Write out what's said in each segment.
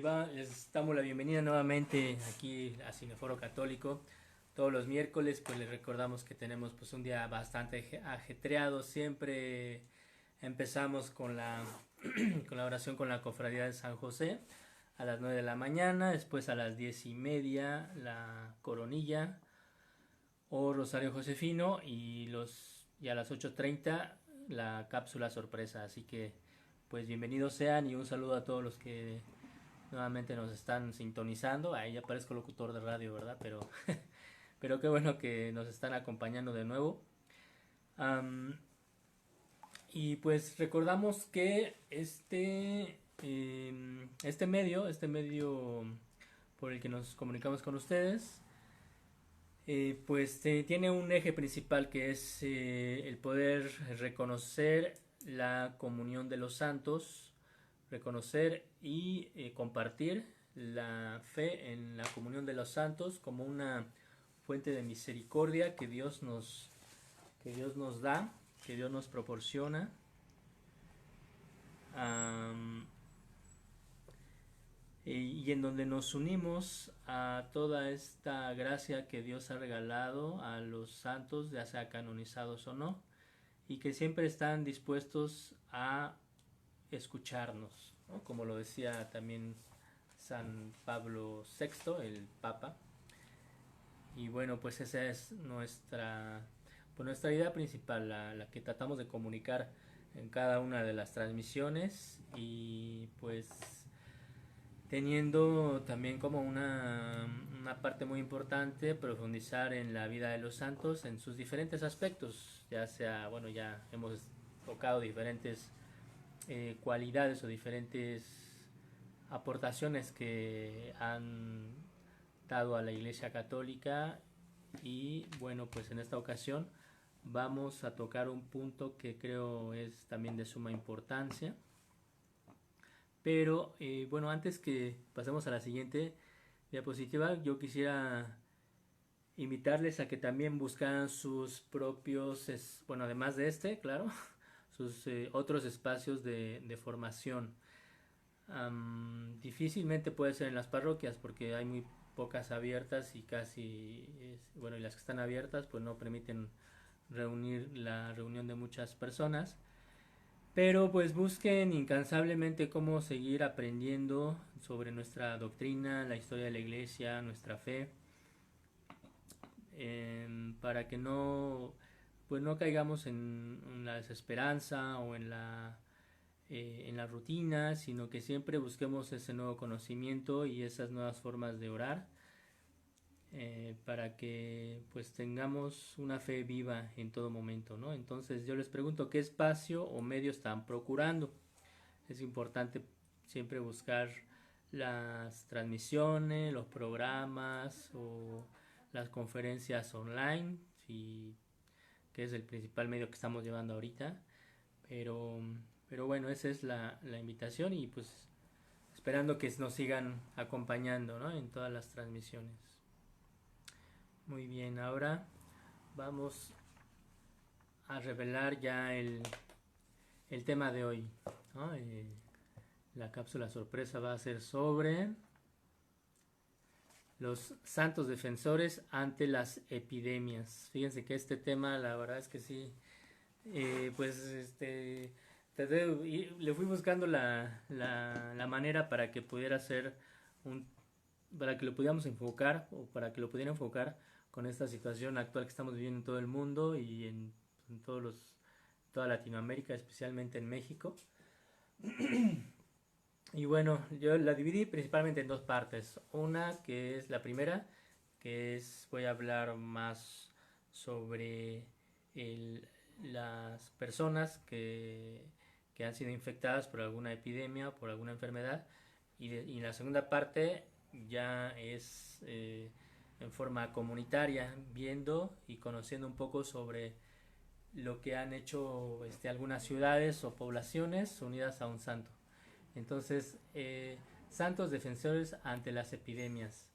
Les damos la bienvenida nuevamente aquí a Cineforo Católico. Todos los miércoles pues les recordamos que tenemos pues un día bastante ajetreado. Siempre empezamos con la con la oración con la Cofradía de San José a las 9 de la mañana, después a las 10:30 la coronilla o Rosario Josefino y a las 8:30 la cápsula sorpresa. Así que pues bienvenidos sean y un saludo a todos los que nuevamente nos están sintonizando. Ahí ya parezco locutor de radio, ¿verdad? Pero qué bueno que nos están acompañando de nuevo. Um, y pues recordamos que este medio por el que nos comunicamos con ustedes, tiene un eje principal que es el poder reconocer la comunión de los santos, reconocer y compartir la fe en la comunión de los santos como una fuente de misericordia que Dios nos da, que Dios nos proporciona, um, y en donde nos unimos a toda esta gracia que Dios ha regalado a los santos, ya sea canonizados o no, y que siempre están dispuestos a escucharnos, ¿no? Como lo decía también San Pablo VI, el Papa. Y bueno, pues esa es nuestra idea principal, la que tratamos de comunicar en cada una de las transmisiones, y pues teniendo también como una parte muy importante profundizar en la vida de los santos en sus diferentes aspectos, ya sea, bueno, ya hemos tocado diferentes cualidades o diferentes aportaciones que han dado a la Iglesia Católica, y bueno, pues en esta ocasión vamos a tocar un punto que creo es también de suma importancia. Pero bueno, antes que pasemos a la siguiente diapositiva, yo quisiera invitarles a que también buscaran sus propios, bueno, además de claro, sus otros espacios de formación. Difícilmente puede ser en las parroquias porque hay muy pocas abiertas y bueno, y las que están abiertas pues no permiten reunir la reunión de muchas personas. Pero pues busquen incansablemente cómo seguir aprendiendo sobre nuestra doctrina, la historia de la iglesia, nuestra fe, para que no caigamos en la desesperanza o en la rutina, sino que siempre busquemos ese nuevo conocimiento y esas nuevas formas de orar, para que pues tengamos una fe viva en todo momento, ¿no? Entonces yo les pregunto, ¿qué espacio o medio están procurando? Es importante siempre buscar las transmisiones, los programas o las conferencias online, que es el principal medio que estamos llevando ahorita. Pero, pero bueno, esa es la invitación, y pues esperando que nos sigan acompañando, ¿no? En todas las transmisiones. Muy bien, ahora vamos a revelar ya el tema de hoy, ¿no? La cápsula sorpresa va a ser sobre los santos defensores ante las epidemias. Fíjense que este tema, la verdad es que sí, le fui buscando la manera para que pudiera ser para que lo pudiéramos enfocar, o para que lo pudiera enfocar con esta situación actual que estamos viviendo en todo el mundo y en toda Latinoamérica, especialmente en México. Y bueno, yo la dividí principalmente en dos partes. Una que es la primera, voy a hablar más sobre las personas que han sido infectadas por alguna epidemia o por alguna enfermedad. Y la segunda parte ya es en forma comunitaria, viendo y conociendo un poco sobre lo que han hecho algunas ciudades o poblaciones unidas a un santo. Entonces, santos defensores ante las epidemias.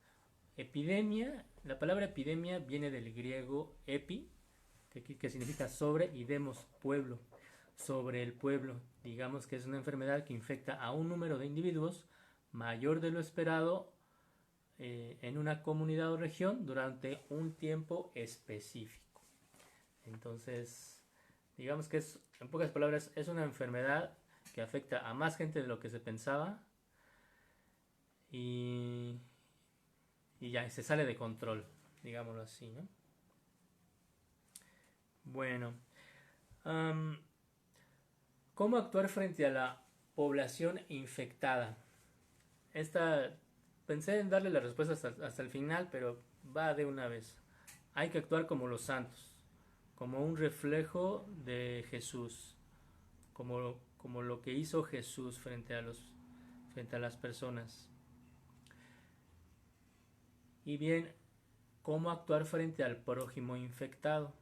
Epidemia, la palabra epidemia viene del griego epi, que significa sobre, y demos, pueblo, sobre el pueblo. Digamos que es una enfermedad que infecta a un número de individuos mayor de lo esperado en una comunidad o región durante un tiempo específico. Entonces, digamos que es, en pocas palabras, es una enfermedad que afecta a más gente de lo que se pensaba y, y ya se sale de control, digámoslo así, ¿no? Bueno, um, ¿cómo actuar frente a la población infectada? Esta pensé en darle la respuesta hasta el final, pero va de una vez. Hay que actuar como los santos, como un reflejo de Jesús, como lo que hizo Jesús frente a las personas. Y bien, ¿cómo actuar frente al prójimo infectado?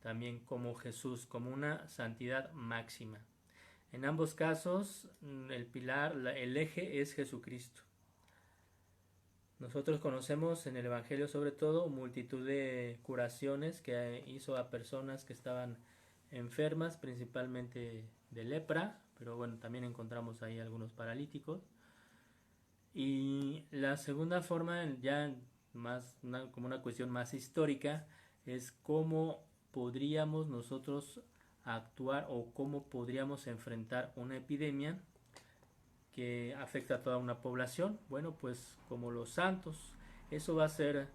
También como Jesús, como una santidad máxima. En ambos casos, el pilar, el eje es Jesucristo. Nosotros conocemos en el Evangelio sobre todo multitud de curaciones que hizo a personas que estaban enfermas, principalmente de lepra, pero bueno, también encontramos ahí algunos paralíticos. Y la segunda forma, ya más como una cuestión más histórica, es cómo podríamos nosotros actuar o cómo podríamos enfrentar una epidemia que afecta a toda una población. Bueno, pues como los santos, eso va a ser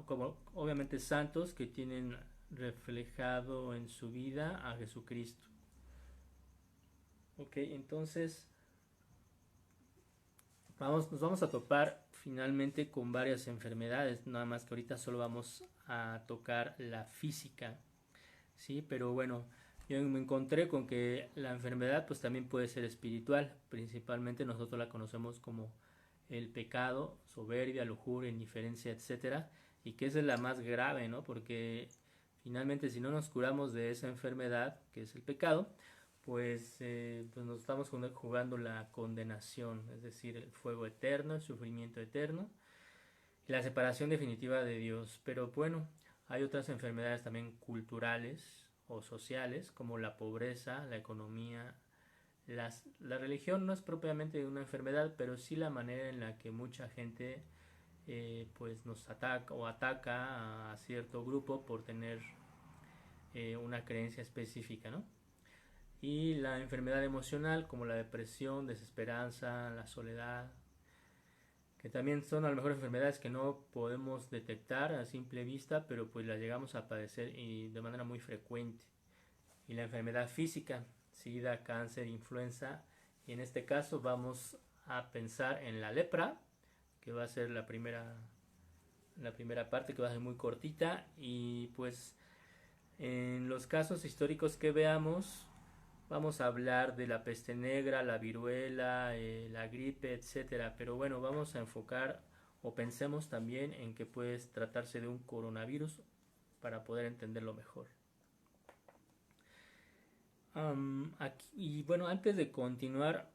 como obviamente santos que tienen reflejado en su vida a Jesucristo. Ok, entonces nos vamos a topar finalmente con varias enfermedades, nada más que ahorita solo vamos a tocar la física, ¿sí? Pero bueno, yo me encontré con que la enfermedad pues también puede ser espiritual, principalmente nosotros la conocemos como el pecado, soberbia, lujuria, indiferencia, etcétera, y que esa es la más grave, ¿no? Porque finalmente si no nos curamos de esa enfermedad, que es el pecado, pues nos estamos jugando la condenación, es decir, el fuego eterno, el sufrimiento eterno y la separación definitiva de Dios. Pero bueno, hay otras enfermedades también culturales o sociales, como la pobreza, la economía. La religión no es propiamente una enfermedad, pero sí la manera en la que mucha gente pues nos ataca o ataca a cierto grupo por tener una creencia específica, ¿no? Y la enfermedad emocional como la depresión, desesperanza, la soledad, que también son a lo mejor enfermedades que no podemos detectar a simple vista, pero pues las llegamos a padecer y de manera muy frecuente. Y la enfermedad física, sida, cáncer, influenza, y en este caso vamos a pensar en la lepra, que va a ser la primera parte, que va a ser muy cortita, y pues en los casos históricos que veamos vamos a hablar de la peste negra, la viruela, la gripe, etcétera. Pero bueno, vamos a enfocar o pensemos también en que puede tratarse de un coronavirus para poder entenderlo mejor. Y bueno, antes de continuar,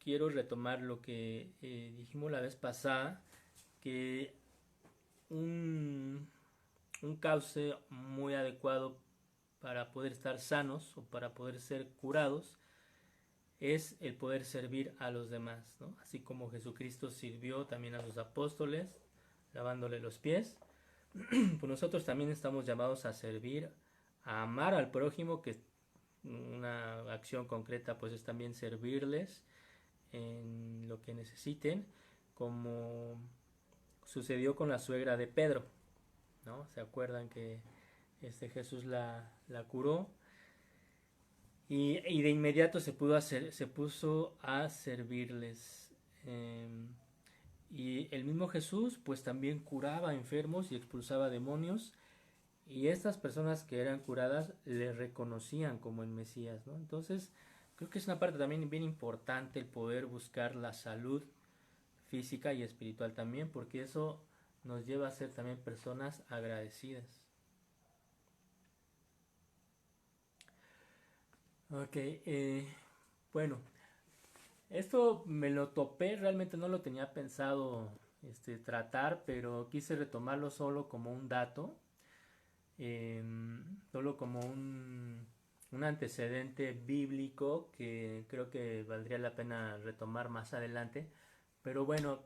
quiero retomar lo que dijimos la vez pasada, que un cauce muy adecuado para poder estar sanos o para poder ser curados es el poder servir a los demás, ¿no? Así como Jesucristo sirvió también a sus apóstoles, lavándole los pies, pues nosotros también estamos llamados a servir, a amar al prójimo, que una acción concreta pues es también servirles en lo que necesiten, como sucedió con la suegra de Pedro, ¿no? ¿Se acuerdan que Jesús la curó? Y de inmediato se puso a servirles. Y el mismo Jesús pues también curaba enfermos y expulsaba demonios. Y estas personas que eran curadas le reconocían como el Mesías, ¿no? Entonces creo que es una parte también bien importante el poder buscar la salud física y espiritual también, porque eso nos lleva a ser también personas agradecidas. Ok, bueno, esto me lo topé, realmente no lo tenía pensado tratar, pero quise retomarlo solo como un dato, solo como un antecedente bíblico que creo que valdría la pena retomar más adelante. Pero bueno,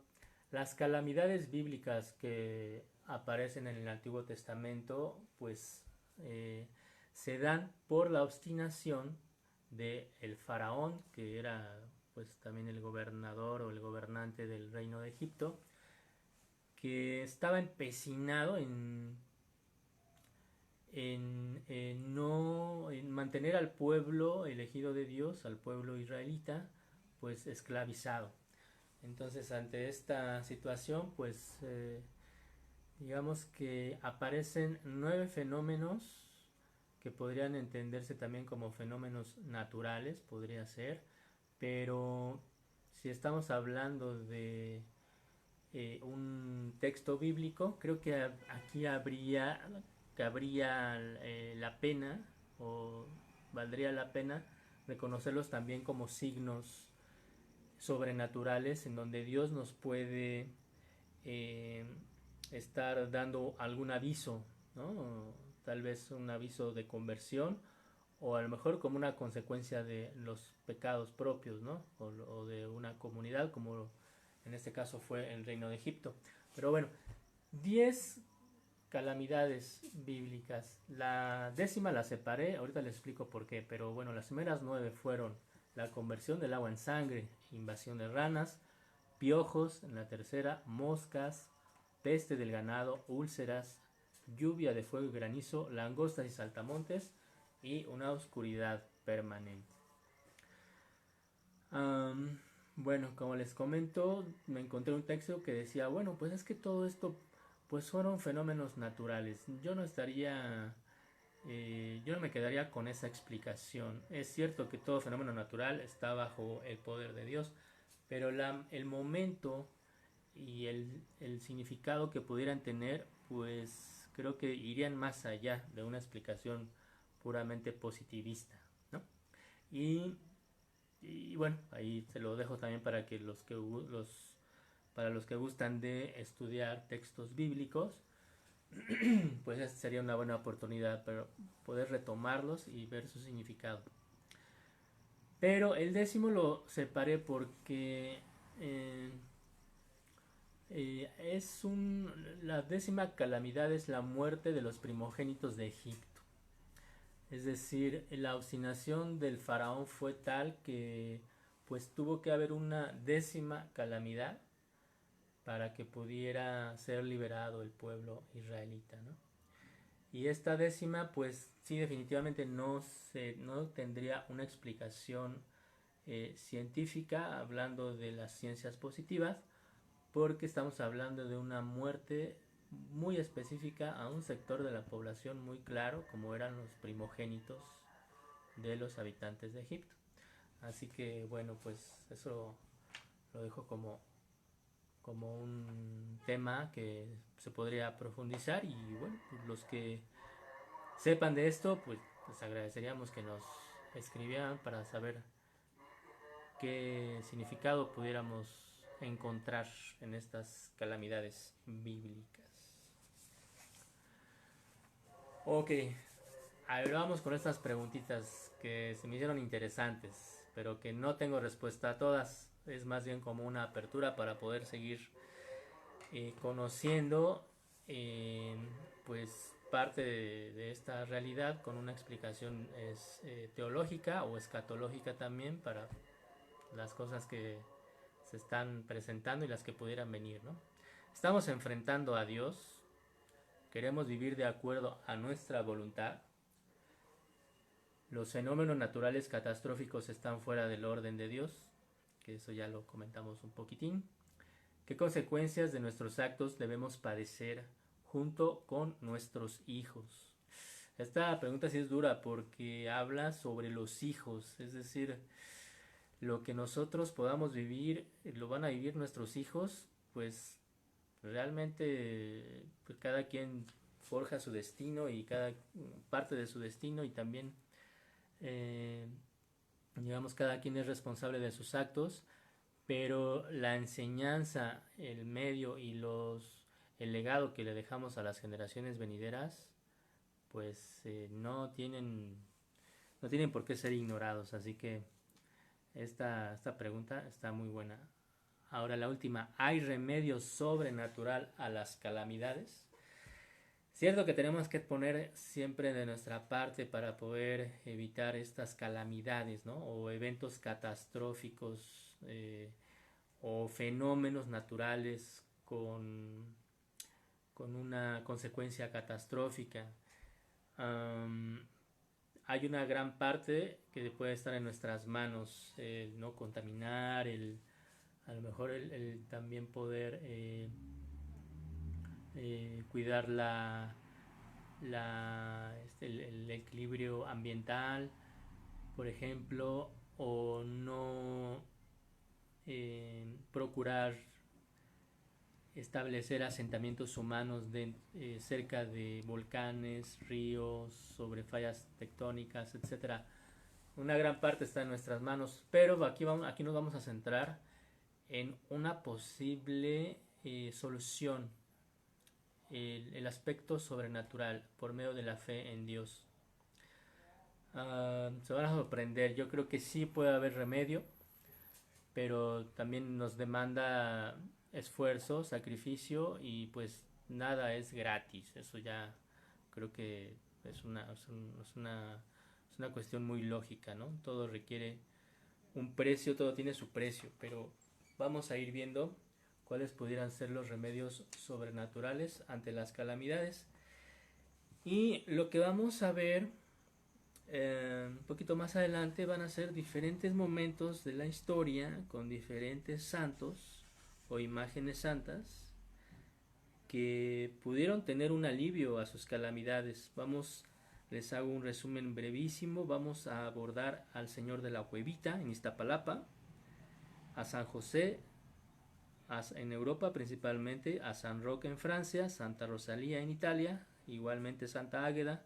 las calamidades bíblicas que aparecen en el Antiguo Testamento, pues eh, se dan por la obstinación de el faraón, que era pues también el gobernador o el gobernante del reino de Egipto, que estaba empecinado en mantener al pueblo elegido de Dios, al pueblo israelita, pues esclavizado. Entonces, ante esta situación, pues digamos que aparecen 9 fenómenos que podrían entenderse también como fenómenos naturales, podría ser, pero si estamos hablando de un texto bíblico, creo que aquí cabría la pena o valdría la pena reconocerlos también como signos sobrenaturales en donde Dios nos puede eh, estar dando algún aviso, ¿no? Tal vez un aviso de conversión o a lo mejor como una consecuencia de los pecados propios, ¿no? O de una comunidad como en este caso fue el reino de Egipto. Pero bueno, 10 calamidades bíblicas. La décima la separé, ahorita les explico por qué, pero bueno, las primeras 9 fueron la conversión del agua en sangre, invasión de ranas, piojos, en la tercera, moscas, peste del ganado, úlceras, lluvia de fuego y granizo, langostas y saltamontes y una oscuridad permanente. Bueno, como les comento, me encontré un texto que decía, bueno, pues es que todo esto pues fueron fenómenos naturales. Yo no me quedaría con esa explicación. Es cierto que todo fenómeno natural está bajo el poder de Dios, pero el momento y el significado que pudieran tener, pues creo que irían más allá de una explicación puramente positivista, ¿no? Y, y bueno, ahí se lo dejo también para que para los que gustan de estudiar textos bíblicos, pues esta sería una buena oportunidad para poder retomarlos y ver su significado. Pero el décimo lo separé porque la décima calamidad es la muerte de los primogénitos de Egipto. Es decir, la obstinación del faraón fue tal que pues tuvo que haber una décima calamidad para que pudiera ser liberado el pueblo israelita, ¿no? Y esta décima, pues sí, definitivamente no tendría una explicación científica, hablando de las ciencias positivas, porque estamos hablando de una muerte muy específica a un sector de la población muy claro, como eran los primogénitos de los habitantes de Egipto. Así que bueno, pues eso lo dejo como un tema que se podría profundizar y bueno, pues los que sepan de esto, pues les agradeceríamos que nos escribieran para saber qué significado pudiéramos encontrar en estas calamidades bíblicas. Ok, a ver, vamos con estas preguntitas que se me hicieron interesantes, pero que no tengo respuesta a todas. Es más bien como una apertura para poder seguir conociendo pues parte de esta realidad con una explicación teológica o escatológica también para las cosas que se están presentando y las que pudieran venir, ¿no? Estamos enfrentando a Dios, queremos vivir de acuerdo a nuestra voluntad, los fenómenos naturales catastróficos están fuera del orden de Dios, que eso ya lo comentamos un poquitín. ¿Qué consecuencias de nuestros actos debemos padecer junto con nuestros hijos? Esta pregunta sí es dura porque habla sobre los hijos, es decir, lo que nosotros podamos vivir, lo van a vivir nuestros hijos, pues realmente pues, cada quien forja su destino y cada parte de su destino y también digamos cada quien es responsable de sus actos, pero la enseñanza, el medio y el legado que le dejamos a las generaciones venideras pues no tienen por qué ser ignorados. Así que esta pregunta está muy buena. Ahora la última, ¿hay remedio sobrenatural a las calamidades? Cierto que tenemos que poner siempre de nuestra parte para poder evitar estas calamidades, ¿no? O eventos catastróficos o fenómenos naturales con una consecuencia catastrófica. Hay una gran parte que puede estar en nuestras manos, el no contaminar, a lo mejor el también poder cuidar el equilibrio ambiental, por ejemplo, o no procurar establecer asentamientos humanos cerca de volcanes, ríos, sobre fallas tectónicas, etcétera. Una gran parte está en nuestras manos, pero aquí nos vamos a centrar en una posible solución, el aspecto sobrenatural por medio de la fe en Dios. Se van a sorprender, yo creo que sí puede haber remedio, pero también nos demanda esfuerzo, sacrificio y pues nada es gratis. Eso ya creo que es una cuestión muy lógica, ¿no? Todo requiere un precio, todo tiene su precio, pero vamos a ir viendo cuáles pudieran ser los remedios sobrenaturales ante las calamidades. Y lo que vamos a ver un poquito más adelante van a ser diferentes momentos de la historia con diferentes santos o imágenes santas que pudieron tener un alivio a sus calamidades. Les hago un resumen brevísimo. Vamos a abordar al Señor de la Cuevita en Iztapalapa, a San José en Europa principalmente, a San Roque en Francia, Santa Rosalía en Italia, igualmente Santa Águeda,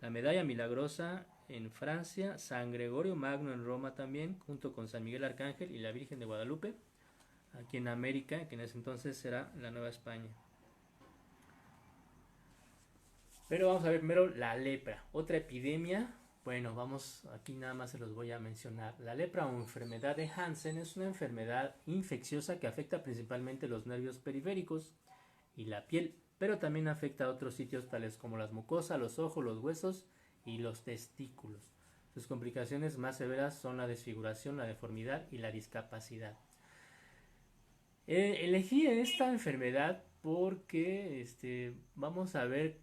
la Medalla Milagrosa en Francia, San Gregorio Magno en Roma también, junto con San Miguel Arcángel y la Virgen de Guadalupe, aquí en América, que en ese entonces era la Nueva España. Pero vamos a ver primero la lepra, otra epidemia. Bueno, aquí nada más se los voy a mencionar. La lepra o enfermedad de Hansen es una enfermedad infecciosa que afecta principalmente los nervios periféricos y la piel, pero también afecta a otros sitios tales como las mucosas, los ojos, los huesos y los testículos. Sus complicaciones más severas son la desfiguración, la deformidad y la discapacidad. Elegí esta enfermedad porque vamos a ver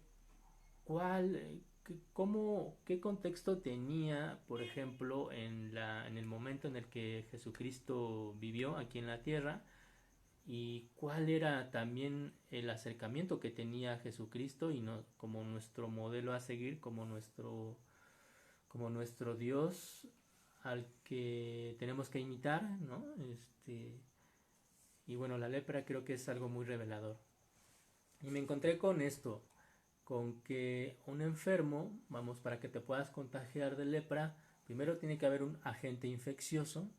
qué contexto tenía, por ejemplo, en el momento en el que Jesucristo vivió aquí en la tierra, y cuál era también el acercamiento que tenía Jesucristo y como nuestro modelo a seguir, como nuestro Dios al que tenemos que imitar, ¿no? Y bueno, la lepra creo que es algo muy revelador. Y me encontré con esto, con que un enfermo, para que te puedas contagiar de lepra, primero tiene que haber un agente infeccioso,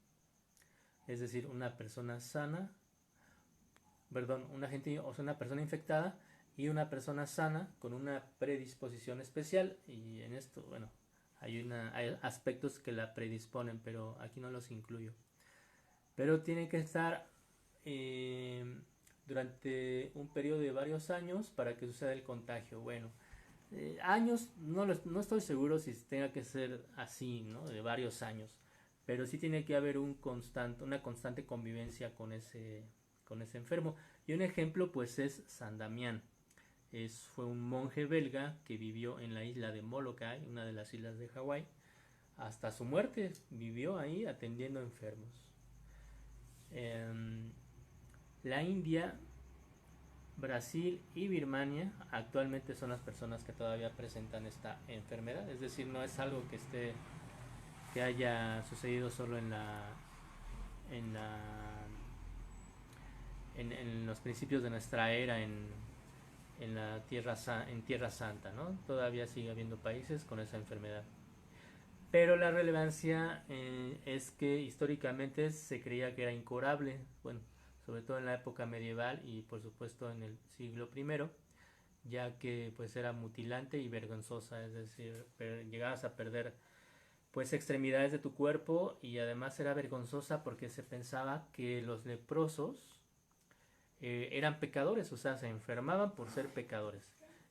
es decir, una persona sana, una persona infectada y una persona sana con una predisposición especial. Y en esto, bueno, hay aspectos que la predisponen, pero aquí no los incluyo. Pero tiene que estar durante un periodo de varios años para que suceda el contagio. Bueno, años, no estoy seguro si tenga que ser así, ¿no? De varios años, pero sí tiene que haber una constante convivencia con ese enfermo. Y un ejemplo pues es San Damián. Fue un monje belga que vivió en la isla de Molokai, una de las islas de Hawái. Hasta su muerte vivió ahí atendiendo enfermos. La India, Brasil y Birmania actualmente son las personas que todavía presentan esta enfermedad. Es decir, no es algo que haya sucedido solo en los principios de nuestra era en Tierra Santa, ¿no? Todavía sigue habiendo países con esa enfermedad. Pero la relevancia es que históricamente se creía que era incurable, bueno, sobre todo en la época medieval y por supuesto en el siglo I, ya que pues era mutilante y vergonzosa, es decir, llegabas a perder pues extremidades de tu cuerpo, y además era vergonzosa porque se pensaba que los leprosos eran pecadores, o sea, se enfermaban por ser pecadores.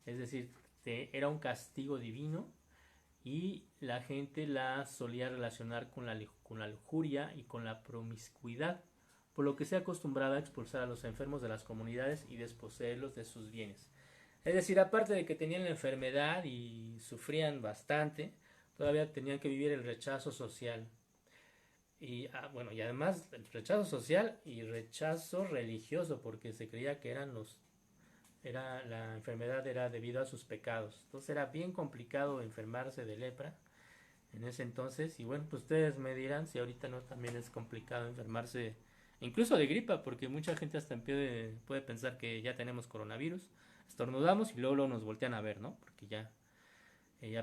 Es decir, era un castigo divino, y la gente la solía relacionar con la lujuria y con la promiscuidad, por lo que se acostumbraba a expulsar a los enfermos de las comunidades y desposeerlos de sus bienes. Es decir, aparte de que tenían la enfermedad y sufrían bastante, todavía tenían que vivir el rechazo social. Y bueno, y además el rechazo social y rechazo religioso, porque se creía que la enfermedad era debido a sus pecados. Entonces era bien complicado enfermarse de lepra en ese entonces. Y bueno, pues ustedes me dirán si ahorita no también es complicado enfermarse incluso de gripa, porque mucha gente hasta puede pensar que ya tenemos coronavirus, estornudamos y luego nos voltean a ver, ¿no? Porque ya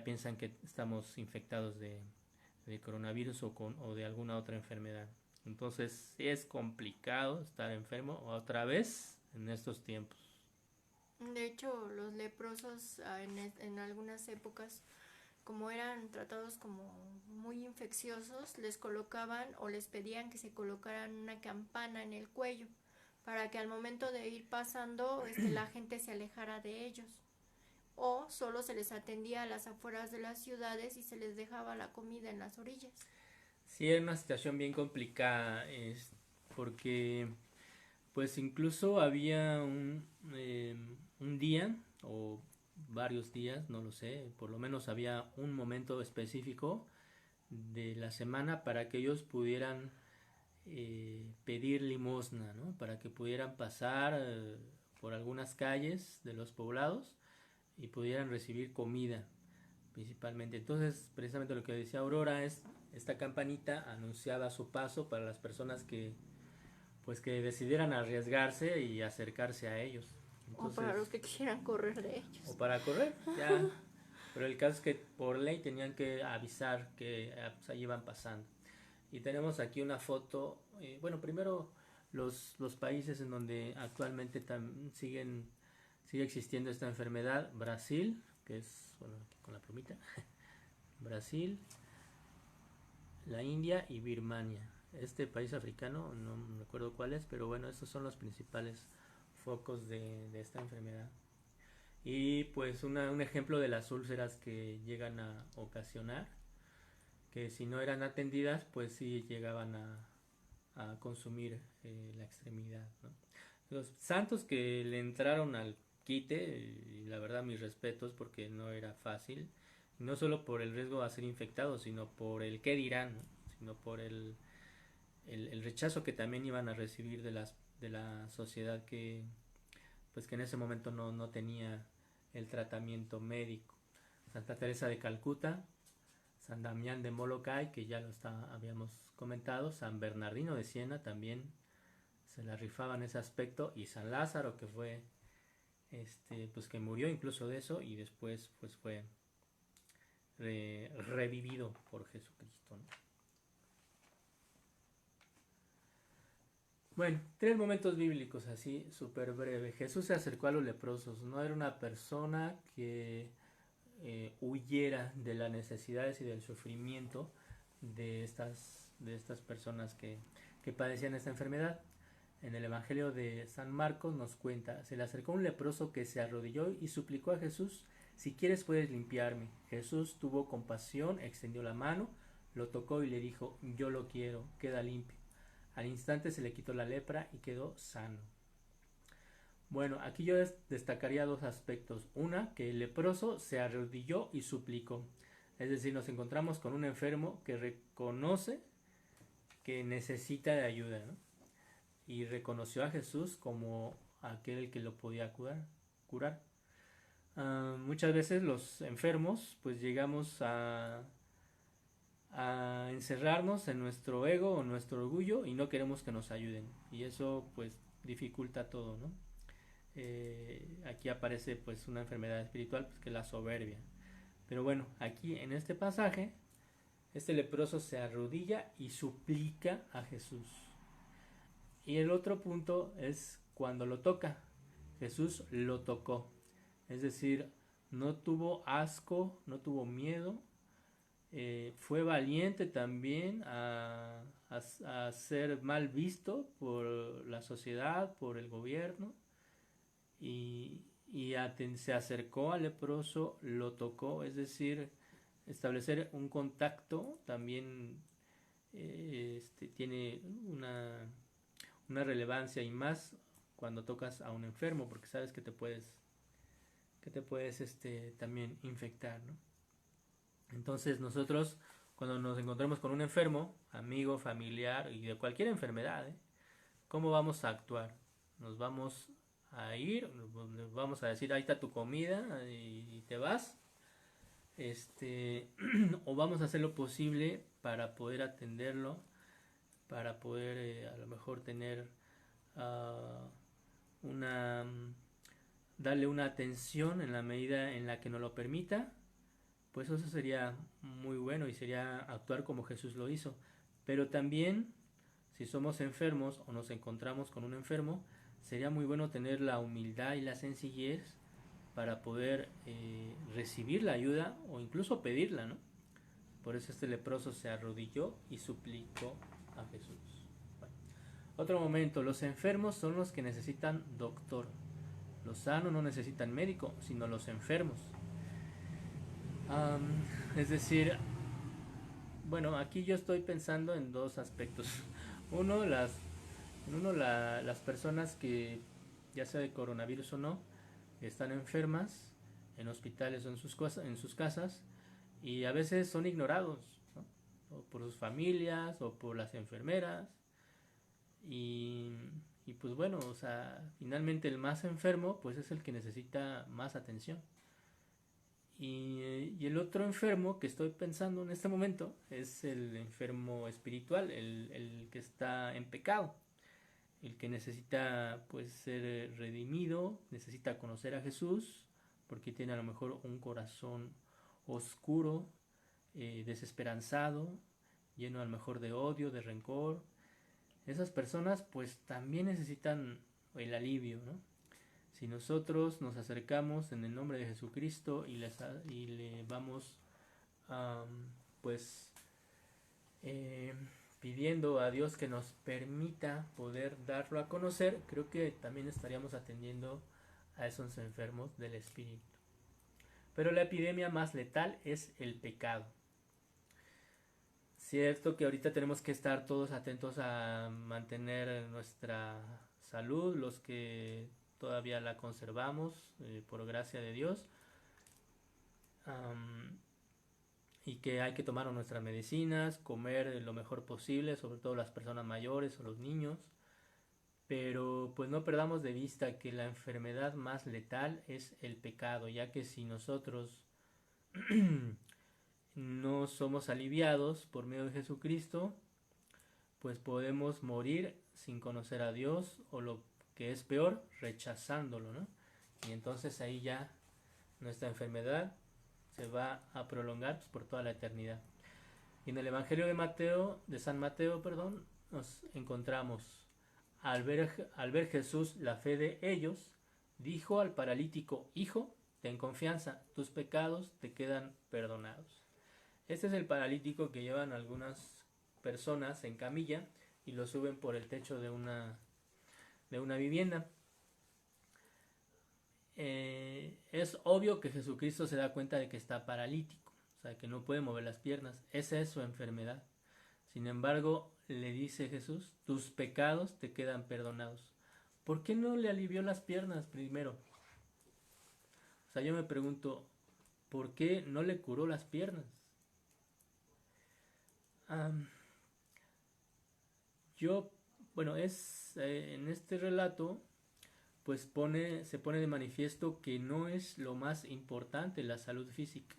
piensan que estamos infectados de coronavirus o de alguna otra enfermedad. Entonces es complicado estar enfermo otra vez en estos tiempos. De hecho, los leprosos en algunas épocas, como eran tratados como muy infecciosos, les colocaban o les pedían que se colocaran una campana en el cuello para que al momento de ir pasando la gente se alejara de ellos. O solo se les atendía a las afueras de las ciudades y se les dejaba la comida en las orillas. Sí, es una situación bien complicada, porque pues incluso había un día o varios días, no lo sé, por lo menos había un momento específico de la semana para que ellos pudieran pedir limosna, ¿no? Para que pudieran pasar por algunas calles de los poblados y pudieran recibir comida principalmente. Entonces, precisamente lo que decía Aurora es, esta campanita anunciaba su paso para las personas que decidieran arriesgarse y acercarse a ellos. O Entonces, para los que quisieran correr de ellos. o para correr, ya. Pero el caso es que por ley tenían que avisar que pues, ahí iban pasando. Y tenemos aquí una foto, bueno, primero los países en donde actualmente sigue existiendo esta enfermedad: Brasil, que es, bueno, aquí con la plumita, Brasil, la India y Birmania. Este país africano, no me acuerdo cuál es, pero bueno, estos son los principales focos de esta enfermedad. Y pues un ejemplo de las úlceras que llegan a ocasionar, que si no eran atendidas, pues sí llegaban a consumir la extremidad, ¿no? Los santos que le entraron al quite, y la verdad mis respetos, porque no era fácil, no solo por el riesgo a ser infectados, sino por el qué dirán, ¿no? Sino por el rechazo que también iban a recibir de la sociedad que en ese momento no tenía el tratamiento médico. Santa Teresa de Calcuta, San Damián de Molokai, que ya habíamos comentado, San Bernardino de Siena también se la rifaba en ese aspecto, y San Lázaro, que fue pues que murió incluso de eso, y después pues fue revivido por Jesucristo, ¿no? Bueno, 3 momentos bíblicos así, súper breve. Jesús se acercó a los leprosos. No era una persona que huyera de las necesidades y del sufrimiento de estas personas que padecían esta enfermedad. En el Evangelio de San Marcos nos cuenta: se le acercó un leproso que se arrodilló y suplicó a Jesús: si quieres puedes limpiarme. Jesús tuvo compasión, extendió la mano, lo tocó y le dijo: yo lo quiero, queda limpio. Al instante se le quitó la lepra y quedó sano. Bueno, aquí yo destacaría 2 aspectos. Una, que el leproso se arrodilló y suplicó. Es decir, nos encontramos con un enfermo que reconoce que necesita de ayuda, ¿no? Y reconoció a Jesús como aquel que lo podía curar. Muchas veces los enfermos pues llegamos a encerrarnos en nuestro ego o nuestro orgullo y no queremos que nos ayuden, y eso pues dificulta todo, ¿no? Aquí aparece pues una enfermedad espiritual, pues, que es la soberbia. Pero bueno, aquí en este pasaje este leproso se arrodilla y suplica a Jesús. Y el otro punto es cuando lo toca. Jesús lo tocó. Es decir, no tuvo asco, no tuvo miedo, fue valiente también a ser mal visto por la sociedad, por el gobierno, y se acercó al leproso, lo tocó, es decir, establecer un contacto también tiene una relevancia, y más cuando tocas a un enfermo, porque sabes que te puedes también infectar, ¿no? Entonces nosotros, cuando nos encontramos con un enfermo, amigo, familiar y de cualquier enfermedad, ¿cómo vamos a actuar? Nos vamos a ir, nos vamos a decir, ahí está tu comida y te vas, o vamos a hacer lo posible para poder atenderlo, para poder a lo mejor tener uh, una darle una atención en la medida en la que nos lo permita. Pues eso sería muy bueno y sería actuar como Jesús lo hizo. Pero también, si somos enfermos o nos encontramos con un enfermo, sería muy bueno tener la humildad y la sencillez para poder recibir la ayuda o incluso pedirla, ¿no? Por eso este leproso se arrodilló y suplicó a Jesús. Bueno, otro momento, los enfermos son los que necesitan doctor. Los sanos no necesitan médico, sino los enfermos. Es decir, bueno, aquí yo estoy pensando en dos aspectos. Uno, las personas que, ya sea de coronavirus o no, están enfermas en hospitales o en sus casas, y a veces son ignorados, ¿no? O por sus familias o por las enfermeras. Y pues bueno, o sea, finalmente el más enfermo pues es el que necesita más atención. Y el otro enfermo que estoy pensando en este momento es el enfermo espiritual, el que está en pecado, el que necesita pues ser redimido, necesita conocer a Jesús, porque tiene a lo mejor un corazón oscuro, desesperanzado, lleno a lo mejor de odio, de rencor. Esas personas pues también necesitan el alivio, ¿no? Si nosotros nos acercamos en el nombre de Jesucristo y le vamos pues pidiendo a Dios que nos permita poder darlo a conocer, creo que también estaríamos atendiendo a esos enfermos del espíritu. Pero la epidemia más letal es el pecado. Cierto que ahorita tenemos que estar todos atentos a mantener nuestra salud, los que todavía la conservamos por gracia de Dios, y que hay que tomar nuestras medicinas, comer lo mejor posible, sobre todo las personas mayores o los niños, pero pues no perdamos de vista que la enfermedad más letal es el pecado, ya que si nosotros no somos aliviados por medio de Jesucristo, pues podemos morir sin conocer a Dios, o lo que es peor, rechazándolo, ¿no? Y entonces ahí ya nuestra enfermedad se va a prolongar pues, por toda la eternidad. Y en el Evangelio de San Mateo, nos encontramos, al ver Jesús la fe de ellos, dijo al paralítico: hijo, ten confianza, tus pecados te quedan perdonados. Este es el paralítico que llevan algunas personas en camilla y lo suben por el techo de una vivienda. Es obvio que Jesucristo se da cuenta de que está paralítico, o sea, que no puede mover las piernas. Esa es su enfermedad. Sin embargo, le dice Jesús: tus pecados te quedan perdonados. ¿Por qué no le alivió las piernas primero? O sea, yo me pregunto, ¿por qué no le curó las piernas? En este relato pues se pone de manifiesto que no es lo más importante la salud física.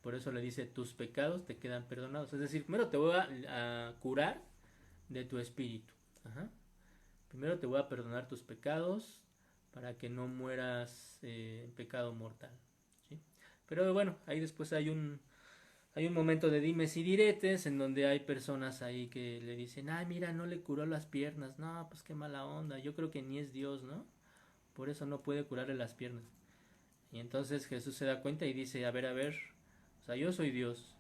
Por eso le dice: tus pecados te quedan perdonados. Es decir, primero te voy a curar de tu espíritu. Primero te voy a perdonar tus pecados para que no mueras en pecado mortal, ¿sí? Pero bueno, ahí después hay un momento de dimes y diretes, en donde hay personas ahí que le dicen: ay, mira, no le curó las piernas. No, pues qué mala onda, yo creo que ni es Dios, ¿no? Por eso no puede curarle las piernas. Y entonces Jesús se da cuenta y dice: a ver, o sea, yo soy Dios,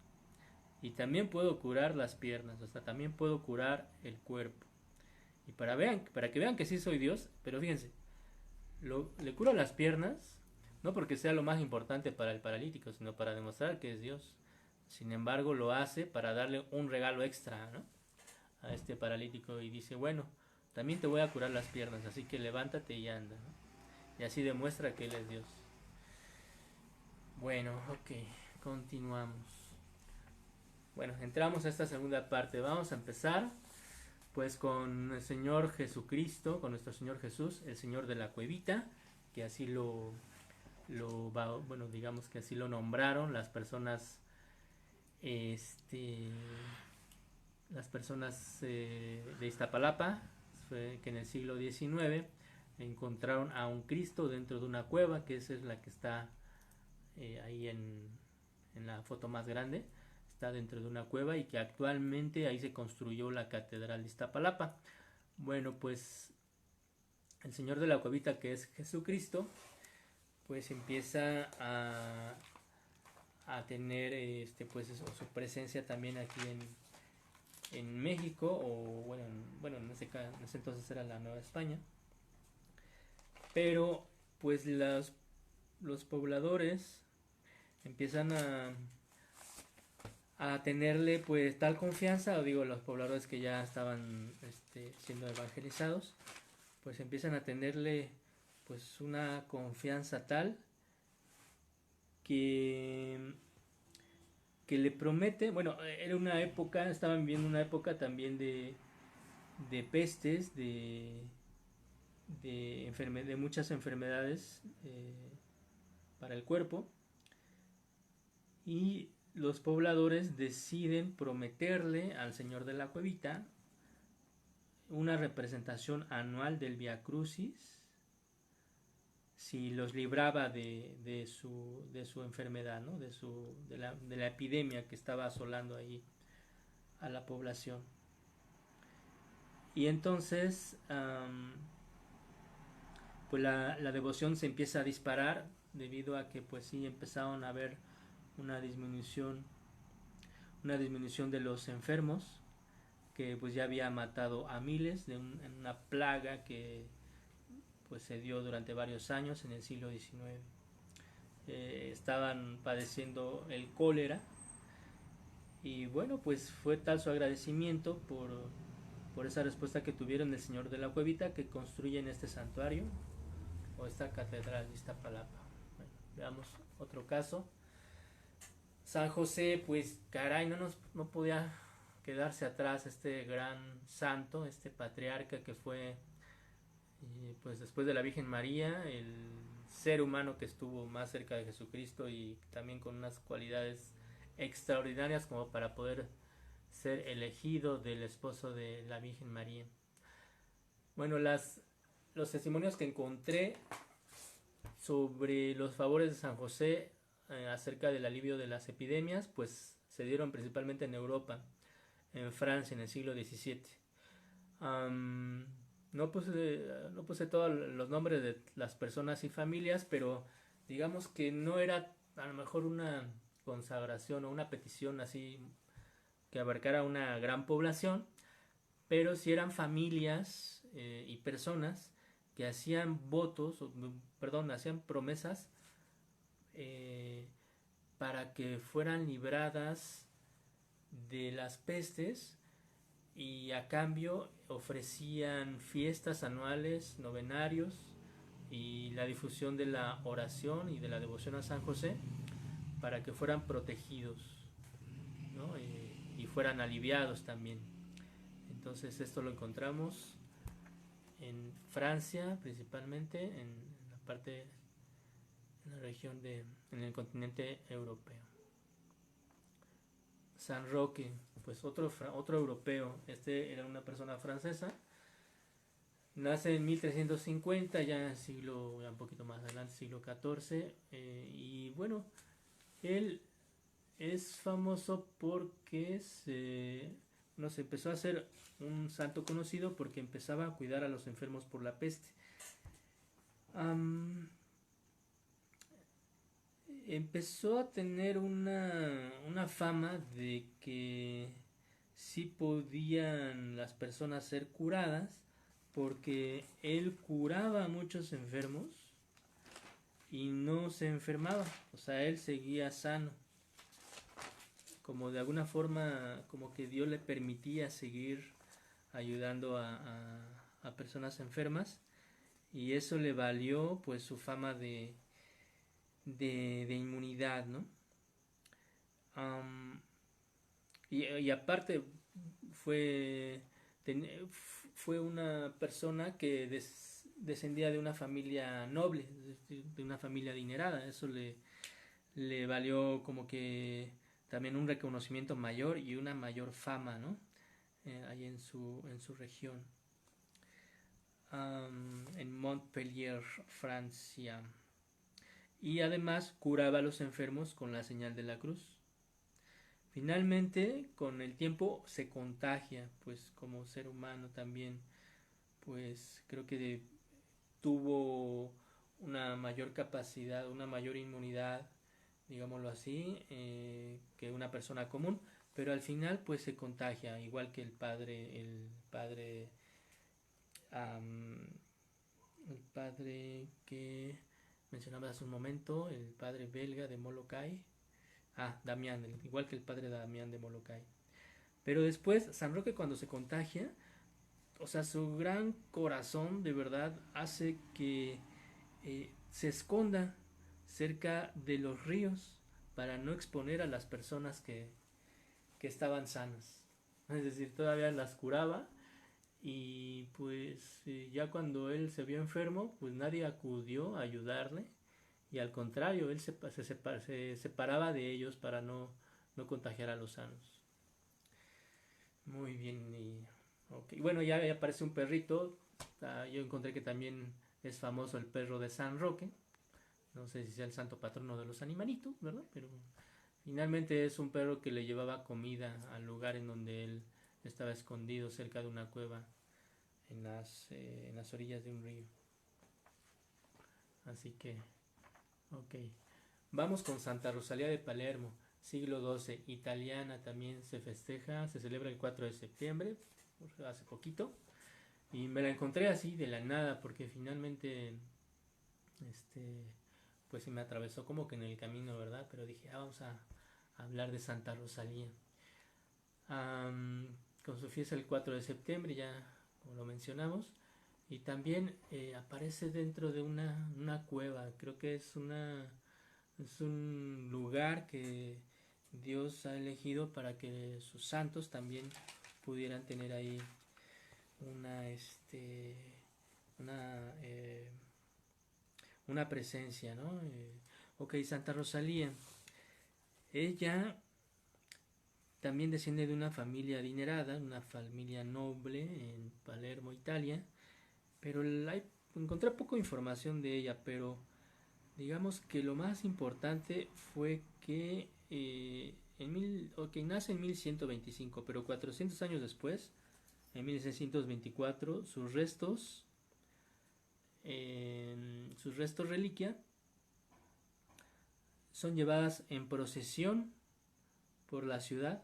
y también puedo curar las piernas, o sea, también puedo curar el cuerpo. Y para que vean que sí soy Dios, pero fíjense, le curo las piernas, no porque sea lo más importante para el paralítico, sino para demostrar que es Dios. Sin embargo, lo hace para darle un regalo extra, ¿no?, a este paralítico, y dice, bueno, también te voy a curar las piernas, así que levántate y anda, ¿no? Y así demuestra que Él es Dios. Bueno, ok, continuamos. Bueno, entramos a esta segunda parte. Vamos a empezar pues con el Señor Jesucristo, con nuestro Señor Jesús, el Señor de la cuevita, que así bueno, digamos que así lo nombraron las personas, las personas de Iztapalapa, que en el siglo XIX encontraron a un Cristo dentro de una cueva, que esa es la que está ahí en la foto más grande. Está dentro de una cueva y que actualmente ahí se construyó la Catedral de Iztapalapa. Bueno, pues el Señor de la cuevita, que es Jesucristo, pues empieza a tener pues eso, su presencia también aquí en México, o bueno en ese entonces era la Nueva España. Pero pues los pobladores empiezan a tenerle pues tal confianza, o digo, los pobladores que ya estaban siendo evangelizados, pues empiezan a tenerle pues una confianza tal que le promete, bueno, era una época, estaban viviendo una época también de pestes, de muchas enfermedades para el cuerpo, y los pobladores deciden prometerle al Señor de la cuevita una representación anual del Vía Crucis si los libraba de su enfermedad, ¿no?, de la epidemia que estaba asolando ahí a la población. Y entonces pues la devoción se empieza a disparar, debido a que pues sí empezaron a haber una disminución de los enfermos, que pues ya había matado a miles en una plaga que pues se dio durante varios años en el siglo XIX. Estaban padeciendo el cólera, y bueno, pues fue tal su agradecimiento por esa respuesta que tuvieron el Señor de la cuevita, que construyen este santuario o esta catedral de Iztapalapa. Bueno, veamos otro caso. San José, pues caray, no podía quedarse atrás, este gran santo, este patriarca que fue pues después de la Virgen María, el ser humano que estuvo más cerca de Jesucristo, y también con unas cualidades extraordinarias como para poder ser elegido del esposo de la Virgen María. Bueno, los testimonios que encontré sobre los favores de San José acerca del alivio de las epidemias, pues se dieron principalmente en Europa, en Francia, en el siglo XVII. No puse todos los nombres de las personas y familias, pero digamos que no era a lo mejor una consagración o una petición así que abarcara una gran población, pero sí eran familias y personas que hacían hacían promesas para que fueran libradas de las pestes, y a cambio ofrecían fiestas anuales, novenarios, y la difusión de la oración y de la devoción a San José para que fueran protegidos, ¿no?, y fueran aliviados también. Entonces esto lo encontramos en Francia, principalmente en la región en el continente europeo. San Roque, pues otro europeo, era una persona francesa, nace en 1350, ya un poquito más adelante, siglo XIV, y bueno, él es famoso porque se empezó a hacer un santo conocido porque empezaba a cuidar a los enfermos por empezó a tener una fama de que sí podían las personas ser curadas, porque él curaba a muchos enfermos y no se enfermaba, o sea, él seguía sano, como de alguna forma, como que Dios le permitía seguir ayudando a personas enfermas, y eso le valió pues su fama de inmunidad, ¿no? Um, y aparte fue, ten, fue una persona que descendía de una familia noble, de una familia adinerada. Eso le valió como que también un reconocimiento mayor y una mayor fama, ¿no? Ahí en su región. En Montpellier, Francia. Y además curaba a los enfermos con la señal de la cruz. Finalmente, con el tiempo se contagia, pues como ser humano también, pues creo que tuvo una mayor capacidad, una mayor inmunidad, digámoslo así, que una persona común, pero al final pues se contagia, igual que el padre que mencionaba hace un momento, el padre belga de Molokai. Damián, igual que el padre Damián de Molokai. Pero después, San Roque cuando se contagia, o sea, su gran corazón de verdad hace que se esconda cerca de los ríos para no exponer a las personas que estaban sanas. Es decir, todavía las curaba, y pues ya cuando él se vio enfermo, pues nadie acudió a ayudarle, y al contrario, él se separaba de ellos para no contagiar a los sanos. Muy bien, okay. Bueno, ya aparece un perrito. Yo encontré que también es famoso el perro de San Roque. No sé si sea el santo patrono de los animalitos, ¿verdad? Pero finalmente es un perro que le llevaba comida al lugar en donde él estaba escondido, cerca de una cueva en las orillas de un río. Así que, ok. Vamos con Santa Rosalía de Palermo, siglo XII, italiana, también se festeja, se celebra el 4 de septiembre, hace poquito. Y me la encontré así de la nada, porque finalmente, pues se me atravesó como que en el camino, ¿verdad? Pero dije, vamos a hablar de Santa Rosalía. Con su fiesta el 4 de septiembre, ya como lo mencionamos. Y también aparece dentro de una cueva. Creo que es un lugar que Dios ha elegido para que sus santos también pudieran tener ahí una presencia, ¿no? Ok, Santa Rosalía. Ella también desciende de una familia adinerada, una familia noble en Palermo, Italia, pero encontré poca información de ella, pero digamos que lo más importante fue que nace en 1125, pero 400 años después, en 1624, sus restos reliquia son llevadas en procesión por la ciudad,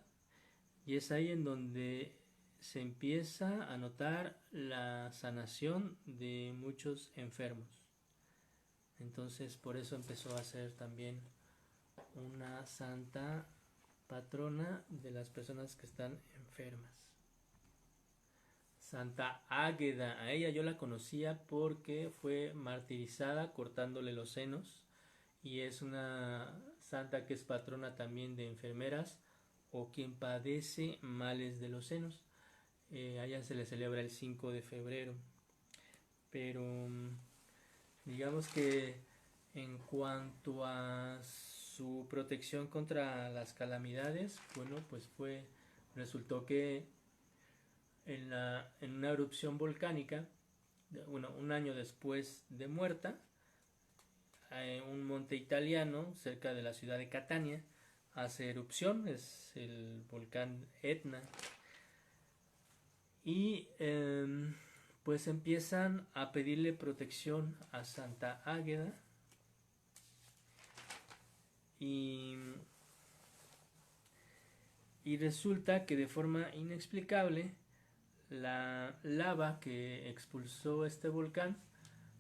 y es ahí en donde se empieza a notar la sanación de muchos enfermos. Entonces por eso empezó a ser también una santa patrona de las personas que están enfermas. Santa Águeda, a ella yo la conocía porque fue martirizada cortándole los senos, y es una santa que es patrona también de enfermeras o quien padece males de los senos. A ella se le celebra el 5 de febrero. Pero digamos que en cuanto a su protección contra las calamidades, bueno, pues resultó que en una erupción volcánica, bueno, un año después de muerta, un monte italiano cerca de la ciudad de Catania hace erupción, es el volcán Etna, y pues empiezan a pedirle protección a Santa Águeda, y, y resulta que de forma inexplicable la lava que expulsó este volcán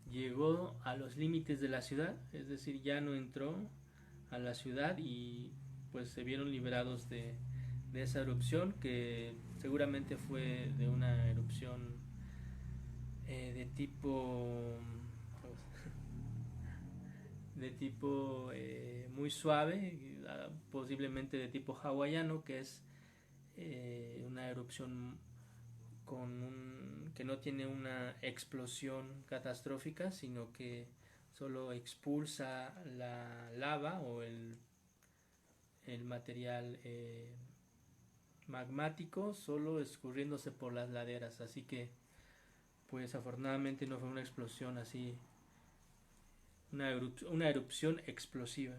llegó a los límites de la ciudad, es decir, ya no entró a la ciudad y pues se vieron liberados de esa erupción, que seguramente fue de una erupción de tipo muy suave, posiblemente de tipo hawaiano, que es una erupción que no tiene una explosión catastrófica, sino que solo expulsa la lava o el material magmático solo escurriéndose por las laderas. Así que pues afortunadamente no fue una explosión así, una erupción explosiva.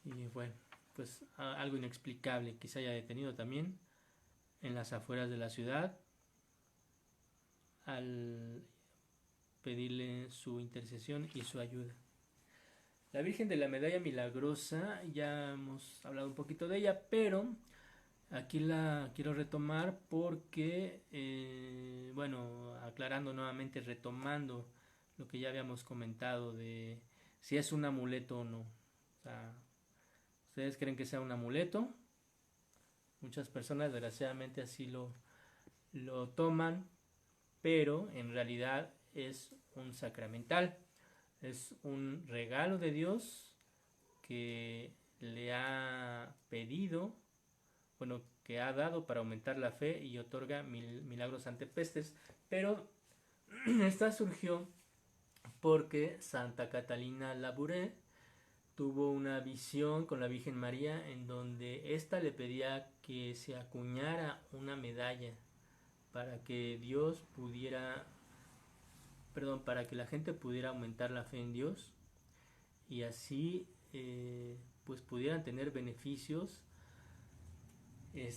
Y bueno, pues algo inexplicable que se haya detenido también en las afueras de la ciudad al pedirle su intercesión y su ayuda. La Virgen de la Medalla Milagrosa, ya hemos hablado un poquito de ella, pero aquí la quiero retomar porque, bueno, aclarando nuevamente, retomando lo que ya habíamos comentado de si es un amuleto o no. O sea, ¿ustedes creen que sea un amuleto? Muchas personas desgraciadamente así lo toman, pero en realidad es un sacramental. Es un regalo de Dios que le ha pedido, bueno, que ha dado para aumentar la fe y otorga milagros ante pestes. Pero esta surgió porque Santa Catalina Labouré tuvo una visión con la Virgen María en donde ésta le pedía que se acuñara una medalla para que Dios pudiera, perdón, para que la gente pudiera aumentar la fe en Dios y así pues pudieran tener beneficios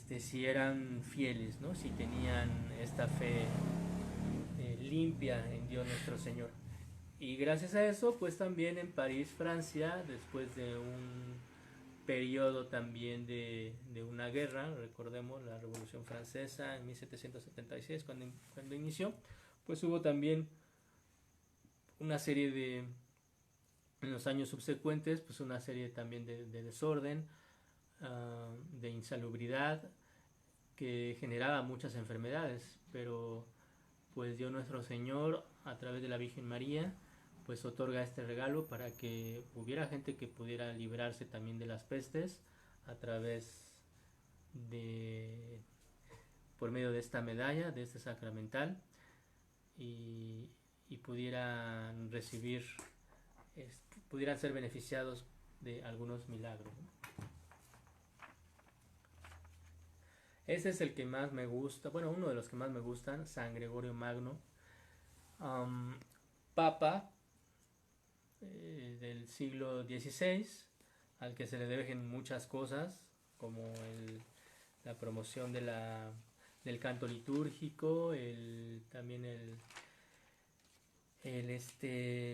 si eran fieles, ¿no? Si tenían esta fe limpia en Dios nuestro Señor. Y gracias a eso, pues también en París, Francia, después de un periodo también de una guerra, recordemos la Revolución Francesa en 1776 cuando inició, pues hubo también una serie en los años subsecuentes, pues una serie también de desorden, de insalubridad, que generaba muchas enfermedades, pero pues Dios nuestro Señor a través de la Virgen María pues otorga este regalo para que hubiera gente que pudiera librarse también de las pestes a través de por medio de esta medalla, de este sacramental, y pudieran recibir, pudieran ser beneficiados de algunos milagros, ¿no? Ese es el que más me gusta, bueno, uno de los que más me gustan, San Gregorio Magno, Papa del siglo XVI, al que se le deben muchas cosas, como la promoción del canto litúrgico, también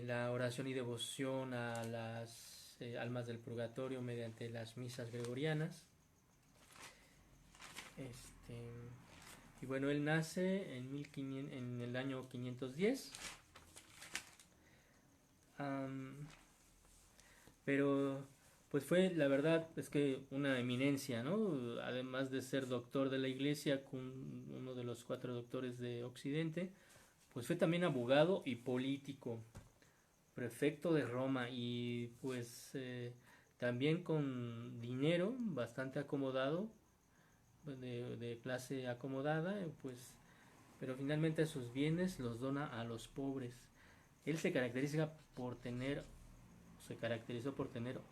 la oración y devoción a las almas del purgatorio mediante las misas gregorianas. Y bueno, él nace en el año 510. Pero pues fue, la verdad, es que una eminencia, ¿no? Además de ser doctor de la iglesia, uno de los 4 doctores de Occidente, pues fue también abogado y político, prefecto de Roma y pues también con dinero bastante acomodado, de clase acomodada, pues, pero finalmente sus bienes los dona a los pobres. Él se caracterizó por tener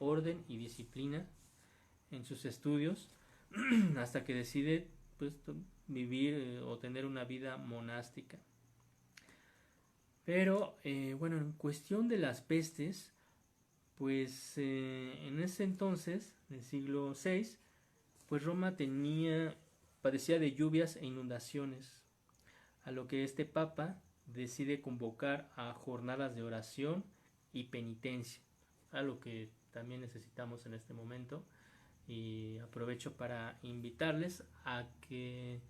orden y disciplina en sus estudios hasta que decide pues vivir o tener una vida monástica. Pero bueno, en cuestión de las pestes, pues en ese entonces, en el siglo VI, pues Roma padecía de lluvias e inundaciones, a lo que este papa decide convocar a jornadas de oración y penitencia, algo que también necesitamos en este momento. Y aprovecho para invitarles a que